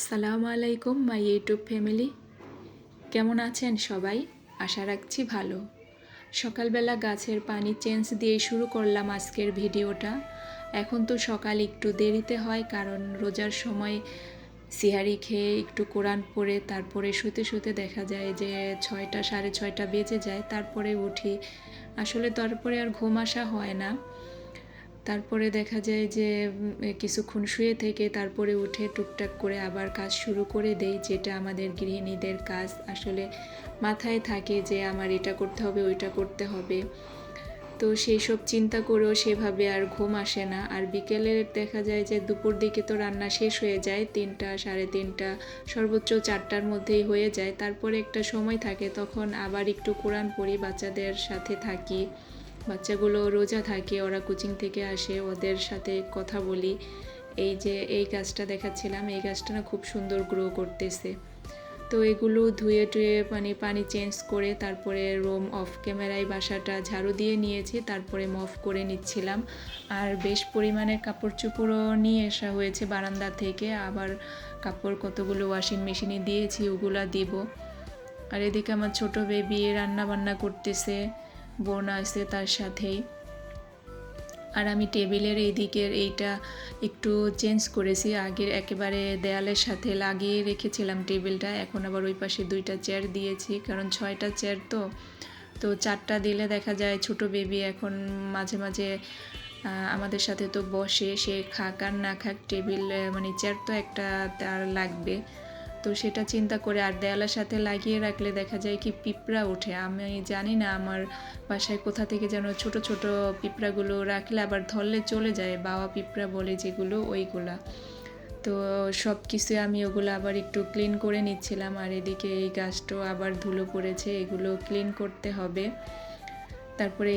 আসসালামু আলাইকুম my YouTube family. কেমন আছেন সবাই? আশা রাখছি ভালো। সকালবেলা গাছের পানি চেঞ্জ দিয়ে শুরু করলাম আজকের ভিডিওটা। এখন তো সকাল একটু দেরিতে হয়, কারণ রোজার সময় সিহারি খেয়ে একটু কোরআন পড়ে তারপরে শুতে শুতে দেখা যায় যে 6টা 6:30 বেজে যায়, তারপরে উঠি। আসলে তারপরে আর ঘুম আসা হয় না। তারপরে দেখা যায় যে কিছুক্ষণ শুয়ে থেকে তারপরে উঠে টুকটাক করে আবার কাজ শুরু করে দেই, যেটা আমাদের গৃহিণীদের কাজ। আসলে মাথায় থাকে যে আমার এটা করতে হবে, ওইটা করতে হবে, তো সেই সব চিন্তা করেও সেভাবে আর ঘুম আসে না। আর বিকেলে দেখা যায় যে দুপুর দিকে তো রান্না শেষ হয়ে যায়, 3টা 3:30 সর্বোচ্চ 4টার মধ্যেই হয়ে যায়। তারপরে একটা সময় থাকে, তখন আবার একটু কোরআন পড়ি, বাচ্চাদের সাথে থাকি। বাচ্চাগুলো রোজা থাকে, ওরা কোচিং থেকে আসে, ওদের সাথে কথা বলি। এই যে এই গাছটা দেখাচ্ছিলাম, এই গাছটা না খুব সুন্দর গ্রো করতেছে। তো এগুলো ধুয়ে টুয়ে পানি চেঞ্জ করে তারপরে রুম অফ ক্যামেরায় বাসাটা ঝাড়ু দিয়ে নিয়েছি, তারপরে মফ করে নিচ্ছিলাম। আর বেশ পরিমাণের কাপড় চোপড়ও নিয়ে আসা হয়েছে বারান্দা থেকে, আবার কাপড় কতগুলো ওয়াশিং মেশিনে দিয়েছি, ওগুলা দিব। আর এদিকে আমার ছোট বেবি রান্না বান্না করতেছে, বোন আছে তার সাথেই। আর আমি টেবিলের এই দিকের এইটা একটু চেঞ্জ করেছি, আগের একেবারে দেয়ালের সাথে লাগিয়ে রেখেছিলাম টেবিলটা, এখন আবার ওই পাশে 2টা চেয়ার দিয়েছি, কারণ 6টা চেয়ার তো 4টা দিলে দেখা যায় ছোট বেবি এখন মাঝে মাঝে আমাদের সাথে তো বসে, সে খাক আর না খাক টেবিল চেয়ার তো একটা তার লাগবে। তো সেটা চিন্তা করে আর দেয়ালের সাথে লাগিয়ে রাখলে দেখা যায় কি পিঁপড়া ওঠে। আমি জানি না আমার বাসায় কোথা থেকে যেন ছোট ছোট পিঁপড়াগুলো রাখলে আবার ধরলে চলে যায়, বাওয়া পিঁপড়া বলে যেগুলো, ওইগুলা। তো সব কিছু আমি ওগুলো আবার একটু ক্লিন করে নিচ্ছিলাম। আর এদিকে এই গাছটাও আবার ধুলো পড়েছে, এগুলো ক্লিন করতে হবে। তারপরে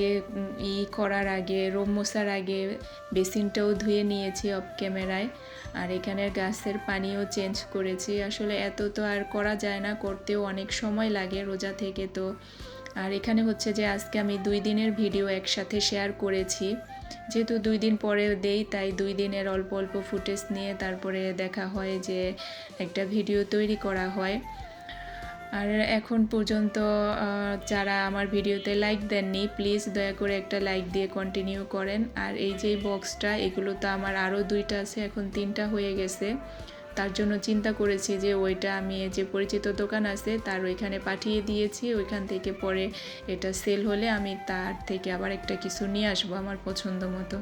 করার আগে, রুম মোছার আগে বেসিনটাও ধুয়ে নিয়েছি অফ ক্যামেরায়। আর এখানের গাছের পানিও চেঞ্জ করেছি। আসলে এত তো আর করা যায় না, করতেও অনেক সময় লাগে রোজা থেকে তো। আর এখানে হচ্ছে যে আজকে আমি 2 দিনের ভিডিও একসাথে শেয়ার করেছি, যেহেতু 2 দিন পরে দেই, তাই 2 দিনের অল্প অল্প ফুটেজ নিয়ে তারপরে দেখা হয় যে একটা ভিডিও তৈরি করা হয়। আর এখন পর্যন্ত যারা আমার ভিডিওতে লাইক দেননি, প্লিজ দয়া করে একটা লাইক দিয়ে কন্টিনিউ করেন। আর এই যে বক্সটা, এগুলো তো আমার আরও 2টা আছে, এখন 3টা হয়ে গেছে। তার জন্য চিন্তা করেছি যে ওইটা আমি যে পরিচিত দোকান আছে তার ওইখানে পাঠিয়ে দিয়েছি, ওইখান থেকে পরে এটা সেল হলে আমি তার থেকে আবার একটা কিছু নিয়ে আসবো আমার পছন্দ মতো।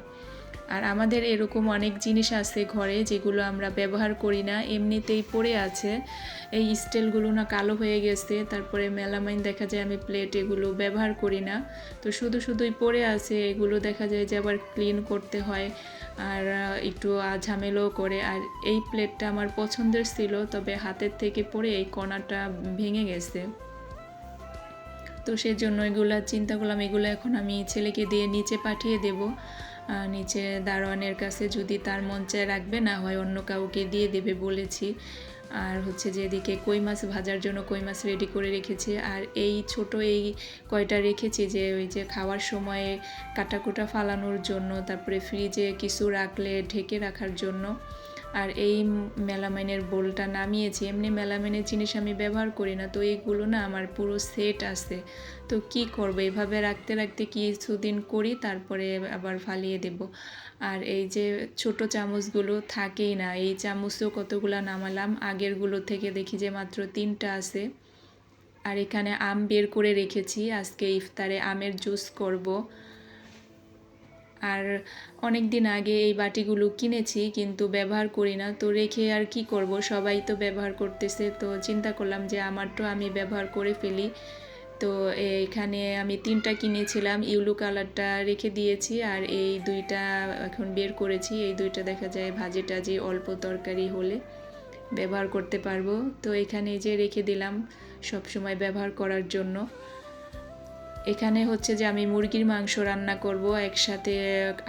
আর আমাদের এরকম অনেক জিনিস আছে ঘরে যেগুলো আমরা ব্যবহার করি না, এমনিতেই পড়ে আছে। এই স্টিলগুলো না কালো হয়ে গেছে, তারপরে মেলামাইন দেখা যায় আমি প্লেট এগুলো ব্যবহার করি না, তো শুধুই পড়ে আছে। এগুলো দেখা যায় যে আবার ক্লিন করতে হয়, আর একটু ঝামেলাও করে। আর এই প্লেটটা আমার পছন্দের ছিল, তবে হাতের থেকে পড়ে এই কণাটা ভেঙে গেছে। তো সেজন্য এগুলো চিন্তা করলাম, এগুলো এখন আমি ছেলেকে দিয়ে নিচে পাঠিয়ে দেব, নিচে দারোয়ানের কাছে, যদি তার মন চায় রাখবে, না হয় অন্য কাউকে দিয়ে দেবে বলেছি। আর হচ্ছে যে এদিকে কই মাছ ভাজার জন্য কই মাছ রেডি করে রেখেছি। আর এই ছোট এই কয়টা রেখেছি যে ওই যে খাওয়ার সময়ে কাটাকুটা ফালানোর জন্য, তারপরে ফ্রিজে কিছু রাখলে ঢেকে রাখার জন্য। আর এই মেলামাইনের বোলটা নামিয়েছি, এমনি মেলামাইনের জিনিস আমি ব্যবহার করি না, তো এইগুলো না আমার পুরো সেট আছে। তো কি করব, এভাবে রাখতে রাখতে কিছুদিন করি, তারপরে আবার ফালিয়ে দেব। আর এই যে ছোট চামচগুলো থাকেই না, এই চামচও কতগুলো নামালাম, আগেরগুলো থেকে দেখি যে মাত্র 3টা আছে। আর এখানে আম বের করে রেখেছি, আজকে ইফতারে আমের জুস করব। আর অনেক দিন আগে এই বাটিগুলো কিনেছি, কিন্তু ব্যবহার করি না, তো রেখে আর কি করব, সবাই তো ব্যবহার করতেছে, তো চিন্তা করলাম যে আমারটাও আমি ব্যবহার করে ফেলি। তো এখানে আমি 3টা কিনেছিলাম, ইউলো কালারটা রেখে দিয়েছি, আর এই 2টা এখন বের করেছি। এই 2টা দেখা যায় ভাজি টাজি অল্প তরকারি হলে ব্যবহার করতে পারবো। তো এখানে যে রেখে দিলাম সব সময় ব্যবহার করার জন্য। এখানে হচ্ছে যে আমি মুরগির মাংস রান্না করব, একসাথে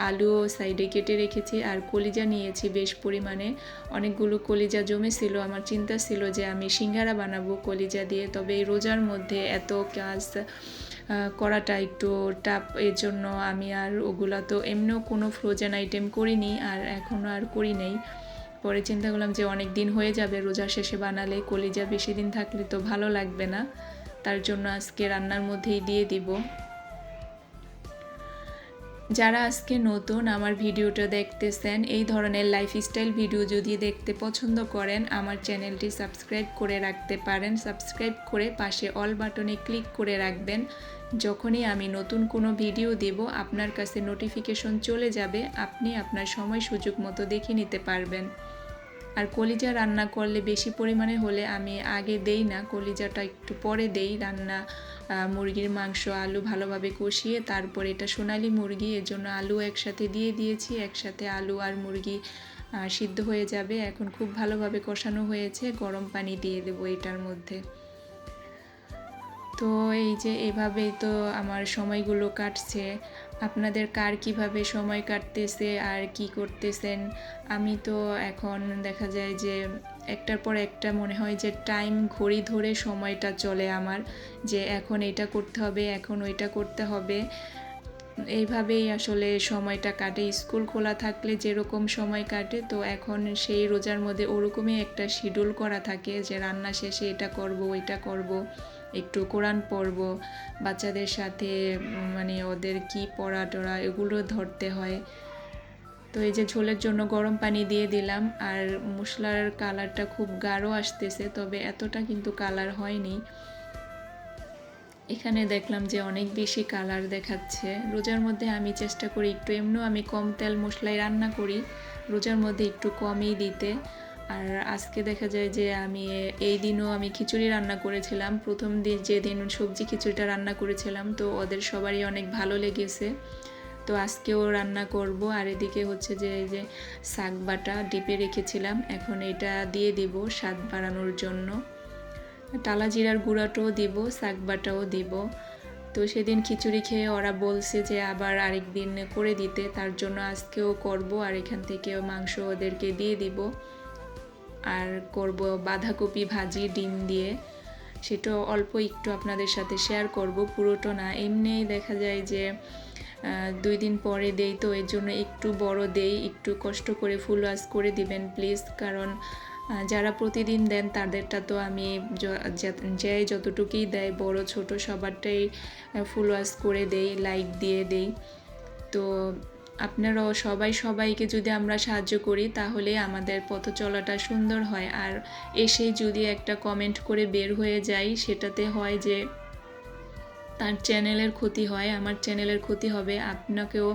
আলুও সাইডে কেটে রেখেছি, আর কলিজা নিয়েছি বেশ পরিমাণে, অনেকগুলো কলিজা জমেছিল। আমার চিন্তা ছিল যে আমি সিঙ্গারা বানাবো কলিজা দিয়ে, তবে এই রোজার মধ্যে এত কাজ করাটা একটু টাফ, এর জন্য আমি আর ওগুলা তো এমনিও কোনো ফ্রোজেন আইটেম করিনি, আর এখনও আর করি নেই। পরে চিন্তা করলাম যে অনেক দিন হয়ে যাবে রোজার শেষে বানালে, কলিজা বেশি দিন থাকলে তো ভালো লাগবে না, তার জন্য আজকে রান্নার মধ্যেই দিয়ে দিব। যারা আজকে নতুন আমার ভিডিওটা দেখতেছেন, এই ধরনের লাইফস্টাইল ভিডিও যদি দেখতে পছন্দ করেন আমার চ্যানেলটি সাবস্ক্রাইব করে রাখতে পারেন। সাবস্ক্রাইব করে পাশে অল বাটনে ক্লিক করে রাখবেন। যখনই আমি নতুন কোনো ভিডিও দেব আপনার কাছে নোটিফিকেশন চলে যাবে, আপনি আপনার সময় সুযোগ মতো দেখে নিতে পারবেন। আর কলিজা রান্না করলে বেশি পরিমাণে হলে আমি আগে দেই না, কলিজাটা একটু পরে দেই। রান্না মুরগির মাংস আলু ভালোভাবে কষিয়ে তারপর এটা সোনালি মুরগি, এর জন্য আলু একসাথে দিয়ে দিয়েছি, একসাথে আলু আর মুরগি সিদ্ধ হয়ে যাবে। এখন খুব ভালোভাবে কষানো হয়েছে, গরম পানি দিয়ে দেবো এটার মধ্যে। তো এই যে এভাবেই তো আমার সময়গুলো কাটছে। আপনাদের কার কিভাবে সময় কাটতেছে আর কি করতেছেন? আমি তো এখন দেখা যায় যে একটার পর একটা মনে হয় যে টাইম ঘড়ি ধরে সময়টা চলে আমার, যে এখন এটা করতে হবে, এখন ওইটা করতে হবে। এইভাবেই আসলে সময়টা কাটে। স্কুল খোলা থাকলে যেরকম সময় কাটে, তো এখন সেই রোজার মধ্যে ওরকমই একটা শিডিউল করা থাকে যে রান্না শেষে এটা করব, ওইটা করব, একটু কোরআন পড়ব, বাচ্চাদের সাথে মানে ওদের কি পড়া টড়া এগুলো ধরতে হয়। তো এই যে ঝোলের জন্য গরম পানি দিয়ে দিলাম। আর মশলার কালারটা খুব গাঢ় আসতেছে, তবে এতটা কিন্তু কালার হয়নি। এখানে দেখলাম যে অনেক বেশি কালার দেখাচ্ছে। রোজার মধ্যে আমি চেষ্টা করি একটু, এমনিও আমি কম তেল মশলায় রান্না করি, রোজার মধ্যে একটু কমই দিতে। আর আজকে দেখা যায় যে আমি এই দিনও আমি খিচুড়ি রান্না করেছিলাম। প্রথম দিন যেদিন সবজি খিচুড়িটা রান্না করেছিলাম, তো ওদের সবারই অনেক ভালো লেগেছে। তো আজকেও রান্না করব। আর এদিকে হচ্ছে যে এই যে শাক বাটা ডিপে রেখেছিলাম, এখন এটা দিয়ে দিব স্বাদ বাড়ানোর জন্য। টালা জিরার গুঁড়াটাও দিব, শাক বাটাও দিব। তো সেদিন খিচুড়ি খেয়ে ওরা বলছে যে আবার আরেক দিন করে দিতে, তার জন্য আজকেও করব। আর এখান থেকেও মাংস ওদেরকে দিয়ে দিব। আর করব বাঁধাকপি ভাজি ডিম দিয়ে, সেটাও অল্প একটু আপনাদের সাথে শেয়ার করব, পুরোটা না। এমনিই দেখা যায় যে 2 দিন পরে দেই, তো এর জন্য একটু বড় দেই। একটু কষ্ট করে ফুল ওয়াশ করে দিবেন প্লিজ, কারণ যারা প্রতিদিন দেন তাদেরটা তো আমি যে যতটুকুই দেয় বড় ছোট সবারটাই ফুল ওয়াশ করে দেই, লাইক দিয়ে দেই। তো আপনারাও সবাইকে যদি আমরা সাহায্য করি তাহলে আমাদের পথ চলাটা সুন্দর হয়। আর এসেই যদি একটা কমেন্ট করে বের হয়ে যাই, সেটাতে হয় যে তার চ্যানেলের ক্ষতি হয়, আমার চ্যানেলের ক্ষতি হবে। আপনাকেও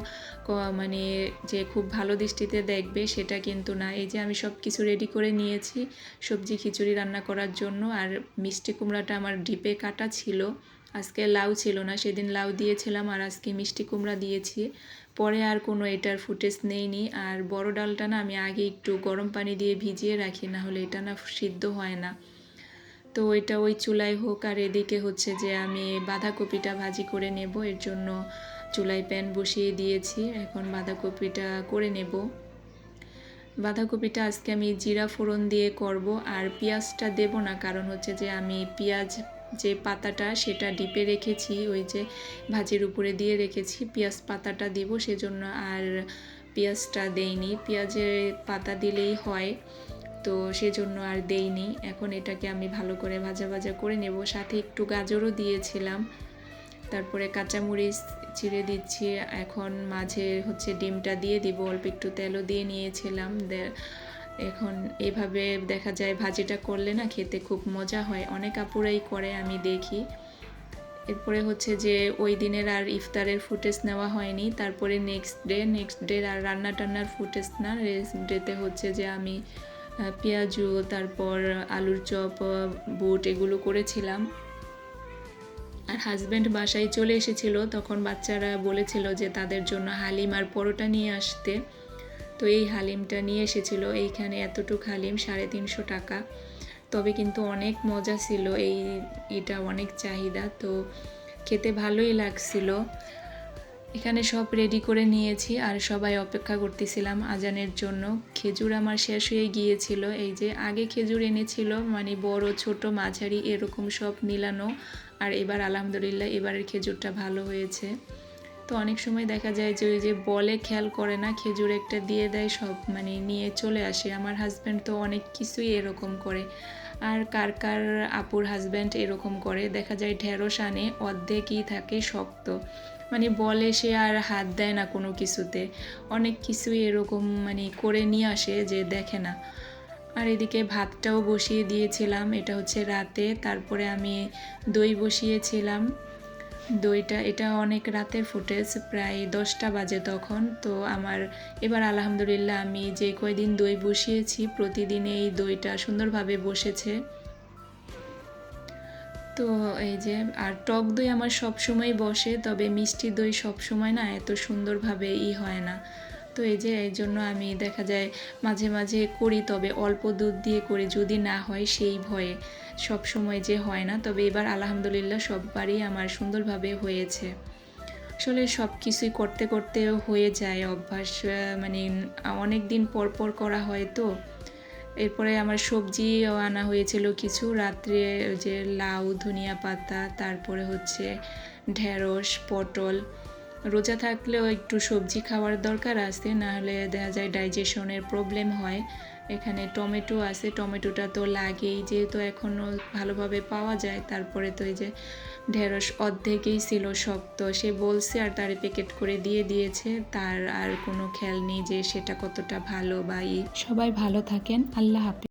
মানে যে খুব ভালো দৃষ্টিতে দেখবে সেটা কিন্তু না। এই যে আমি সব কিছু রেডি করে নিয়েছি সবজি খিচুড়ি রান্না করার জন্য। আর মিষ্টি কুমড়াটা আমার ডিপে কাটা ছিল, আজকে লাউ ছিল না, সেদিন লাউ দিয়েছিলাম আর আজকে মিষ্টি কুমড়া দিয়েছি। পরে আর কোনো এটার ফুটেজ নেইনি। আর বড় ডালটা না আমি আগে একটু গরম পানি দিয়ে ভিজিয়ে রাখি, না হলে এটা না সিদ্ধ হয় না। তো ওইটা ওই চুলায় হোক। আর এদিকে হচ্ছে যে আমি বাঁধাকপিটা ভাজি করে নেব, এর জন্য চুলায় প্যান বসিয়ে দিয়েছি, এখন বাঁধাকপিটা করে নেব। বাঁধাকপিটা আজকে আমি জিরা ফোড়ন দিয়ে করব, আর পেঁয়াজটা দেব না, কারণ হচ্ছে যে আমি পেঁয়াজ যে পাতাটা সেটা ডিপে রেখেছি, ওই যে ভাজির উপরে দিয়ে রেখেছি, পেঁয়াজ পাতাটা দেব সেজন্য আর পেঁয়াজটা দেইনি। পেঁয়াজের পাতা দিলেই হয়, তো সেজন্য আর দেইনি। এখন এটাকে আমি ভালো করে ভাজা ভাজা করে নেব, সাথে একটু গাজরও দিয়েছিলাম। তারপরে কাঁচামরিচ চিড়ে দিচ্ছি। এখন মাঝে হচ্ছে ডিমটা দিয়ে দিব, অল্প একটু তেলও দিয়ে নিয়েছিলাম। এখন এভাবে দেখা যায় ভাজিটা করলে না খেতে খুব মজা হয়, অনেক আপুরাই করে আমি দেখি। এরপরে হচ্ছে যে ওই দিনের আর ইফতারের ফুটেজ নেওয়া হয়নি। তারপরে নেক্সট ডে আর রান্না টান্নার ফুটেজ না, নেক্সট ডেতে হচ্ছে যে আমি পেঁয়াজু, তারপর আলুর চপ, বুট এগুলো করেছিলাম। আর হাজব্যান্ড বাসায় চলে এসেছিল, তখন বাচ্চারা বলেছিল যে তাদের জন্য হালিম আর পরোটা নিয়ে আসতে। তো এই হালিমটা নিয়ে এসেছিল, এইখানে এতটুক হালিম 350 টাকা। তবে কিন্তু অনেক মজা ছিল, এটা অনেক চাহিদা, তো খেতে ভালোই লাগছিল। এখানে সব রেডি করে নিয়েছি আর সবাই অপেক্ষা করতেছিলাম আজানের জন্য। খেজুর আমার শেষ হয়ে গিয়েছিল, এই যে আগে খেজুর এনেছিল মানে বড় ছোট মাঝারি এরকম সব মিলানো। আর এবার আলহামদুলিল্লাহ এবারের খেজুরটা ভালো হয়েছে। তো অনেক সময় দেখা যায় যে ওই যে বলে খেয়াল করে না, খেজুর একটা দিয়ে দেয়, সব মানে নিয়ে চলে আসে। আমার হাজব্যান্ড তো অনেক কিছুই এরকম করে। আর কার কার আপুর হাজব্যান্ড এরকম করে, দেখা যায় ঢেঁড়স আনে অর্ধেকই থাকে শক্ত, মানে বলে সে আর হাত দেয় না কোনো কিছুতে। অনেক কিছুই এরকম মানে করে নিয়ে আসে যে দেখে না। আর এদিকে ভাতটাও বসিয়ে দিয়েছিলাম, এটা হচ্ছে রাতে। তারপরে আমি দই বসিয়েছিলাম। এটা অনেক রাতের ফুটেজ, প্রায় 10টা বাজে তখন। তো আমার এবার আলহামদুলিল্লাহ আমি যে কয়দিন দই বসিয়েছি প্রতিদিন এই দইটা সুন্দরভাবে বসেছে। তো এই যে, আর টক দই আমার সব সময় বসে, তবে মিষ্টি দই সব সময় না এত সুন্দরভাবে হয় না। তো এই যে এই জন্য আমি দেখা যায় মাঝে মাঝে করি, তবে অল্প দুধ দিয়ে করি, যদি না হয় সেই ভয়ে। সব সময় যে হয় না, তবে এবার আলহামদুলিল্লাহ সববারই আমার সুন্দরভাবে হয়েছে। আসলে সব কিছুই করতে করতে হয়ে যায় অভ্যাস, মানে অনেক দিন পর পর করা হয় তো। এরপরে আমার সবজিও আনা হয়েছিল কিছু রাত্রে, যে লাউ, ধনিয়া পাতা, তারপরে হচ্ছে ঢেঁড়স, পটল। রোজা থাকলেও একটু সবজি খাওয়ার দরকার আছে, নাহলে দেখা যায় ডাইজেশনের প্রবলেম হয়। এখানে টমেটো আছে, টমেটোটা তো লাগেই, যেহেতু এখনও ভালোভাবে পাওয়া যায়। তারপরে তো এই যে ঢেঁড়স অর্ধেকই ছিল শক্ত, সে বলছে আর তারে প্যাকেট করে দিয়ে দিয়েছে, তার আর কোনো খেয়াল নেই যে সেটা কতটা ভালো বা সবাই ভালো থাকেন, আল্লাহ হাফেজ।